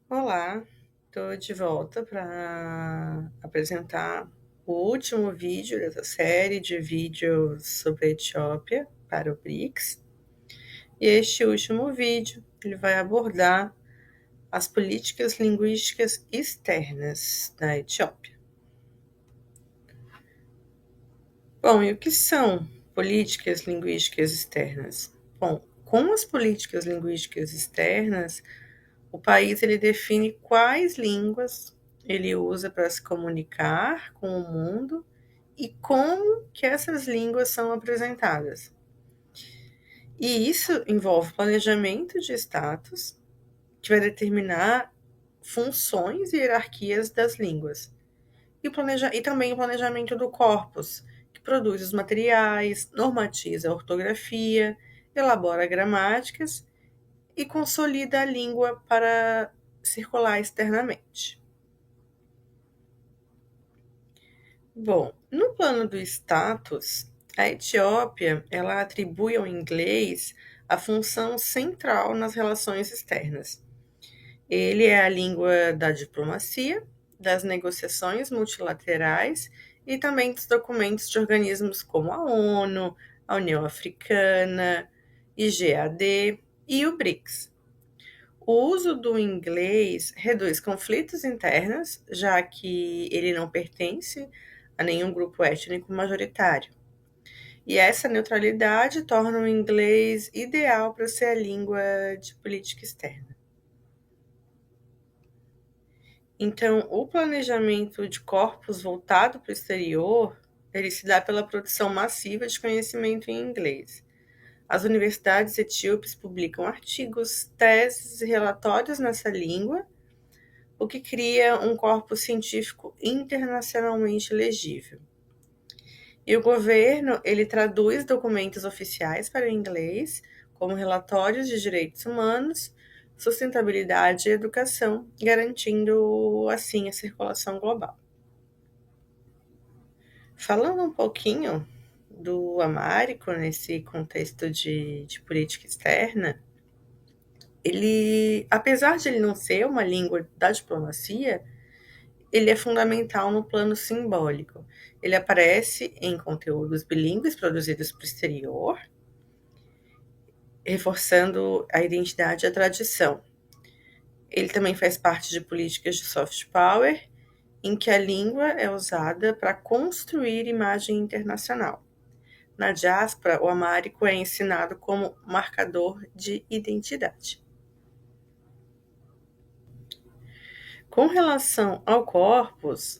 Olá, estou de volta para apresentar o último vídeo dessa série de vídeos sobre a Etiópia para o BRICS. E este último vídeo ele vai abordar as políticas linguísticas externas da Etiópia. Bom, e o que são políticas linguísticas externas? Bom, com as políticas linguísticas externas, o país ele define quais línguas ele usa para se comunicar com o mundo e como que essas línguas são apresentadas. E isso envolve planejamento de status, que vai determinar funções e hierarquias das línguas. E também o planejamento do corpus, que produz os materiais, normatiza a ortografia, elabora gramáticas e consolida a língua para circular externamente. Bom, no plano do status, a Etiópia ela atribui ao inglês a função central nas relações externas. Ele é a língua da diplomacia, das negociações multilaterais e também dos documentos de organismos como a ONU, a União Africana, IGAD e o BRICS. O uso do inglês reduz conflitos internos, já que ele não pertence a nenhum grupo étnico majoritário. E essa neutralidade torna o inglês ideal para ser a língua de política externa. Então, o planejamento de corpos voltado para o exterior, ele se dá pela produção massiva de conhecimento em inglês. As universidades etíopes publicam artigos, teses e relatórios nessa língua, o que cria um corpus científico internacionalmente legível. E o governo, ele traduz documentos oficiais para o inglês, como relatórios de direitos humanos, sustentabilidade e educação, garantindo, assim, a circulação global. Falando um pouquinho do Amárico nesse contexto de política externa, ele, apesar de ele não ser uma língua da diplomacia, ele é fundamental no plano simbólico. Ele aparece em conteúdos bilíngues produzidos para o exterior, reforçando a identidade e a tradição. Ele também faz parte de políticas de soft power, em que a língua é usada para construir imagem internacional. Na diáspora, o amárico é ensinado como marcador de identidade. Com relação ao corpus,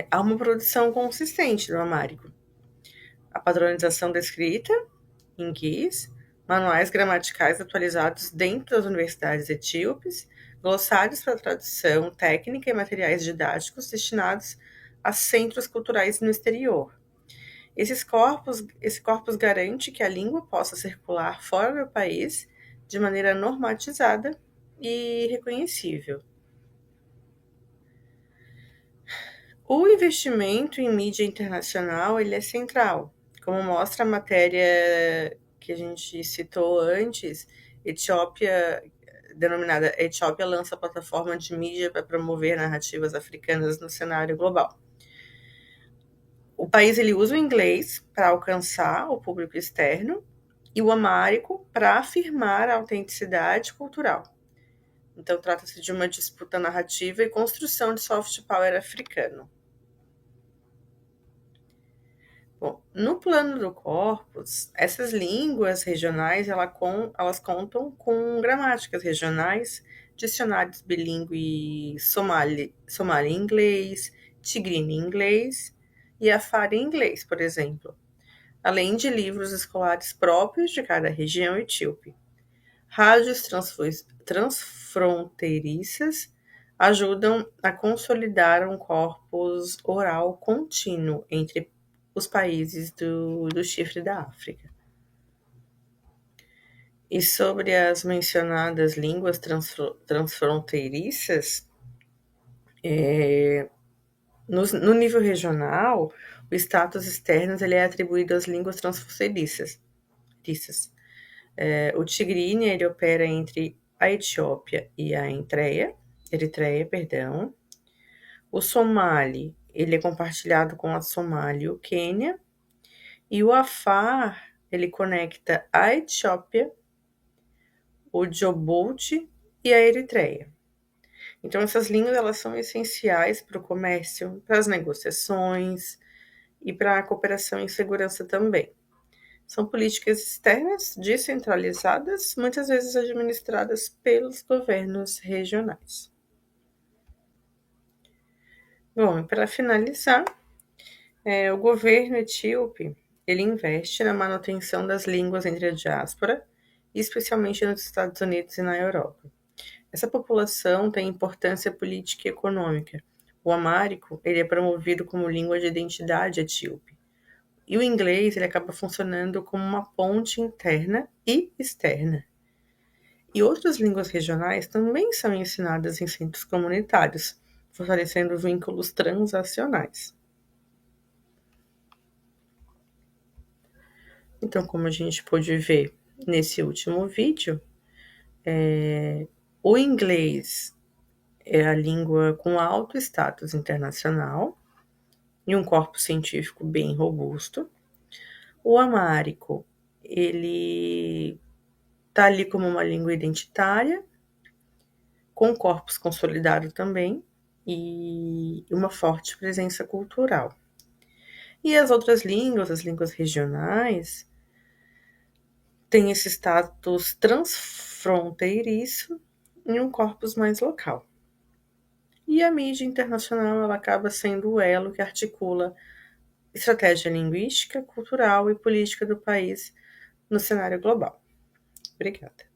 há uma produção consistente do amárico. A padronização da escrita, em guis, manuais gramaticais atualizados dentro das universidades etíopes, glossários para tradução técnica e materiais didáticos destinados a centros culturais no exterior. Esse corpus garante que a língua possa circular fora do país de maneira normatizada e reconhecível. O investimento em mídia internacional ele é central, como mostra a matéria que a gente citou antes. Etiópia, denominada Etiópia lança plataforma de mídia para promover narrativas africanas no cenário global. O país ele usa o inglês para alcançar o público externo e o amárico para afirmar a autenticidade cultural. Então, trata-se de uma disputa narrativa e construção de soft power africano. Bom, no plano do corpus, essas línguas regionais elas contam com gramáticas regionais, dicionários bilíngue somali inglês, tigrinya inglês e afari inglês, por exemplo, além de livros escolares próprios de cada região etíope. Rádios transfronteiriças ajudam a consolidar um corpus oral contínuo entre os países do chifre da África. E sobre as mencionadas línguas transfronteiriças, no nível regional, o status externo ele é atribuído às línguas transfronteiriças. O tigrinya ele opera entre a Etiópia e a Eritreia, Eritreia, perdão. O Somali, ele é compartilhado com a Somália e o Quênia. E o Afar, ele conecta a Etiópia, o Djibouti e a Eritreia. Então, essas línguas elas são essenciais para o comércio, para as negociações e para a cooperação em segurança também. São políticas externas descentralizadas, muitas vezes administradas pelos governos regionais. Bom, e para finalizar, o governo etíope ele investe na manutenção das línguas entre a diáspora, especialmente nos Estados Unidos e na Europa. Essa população tem importância política e econômica. O amárico ele é promovido como língua de identidade etíope. E o inglês ele acaba funcionando como uma ponte interna e externa. E outras línguas regionais também são ensinadas em centros comunitários, fortalecendo vínculos transacionais. Então, como a gente pôde ver nesse último vídeo, o inglês é a língua com alto status internacional e um corpo científico bem robusto. O amárico, ele está ali como uma língua identitária, com corpus consolidado também e uma forte presença cultural. E as outras línguas, as línguas regionais, têm esse status transfronteiriço e um corpus mais local. E a mídia internacional ela acaba sendo o elo que articula estratégia linguística, cultural e política do país no cenário global. Obrigada.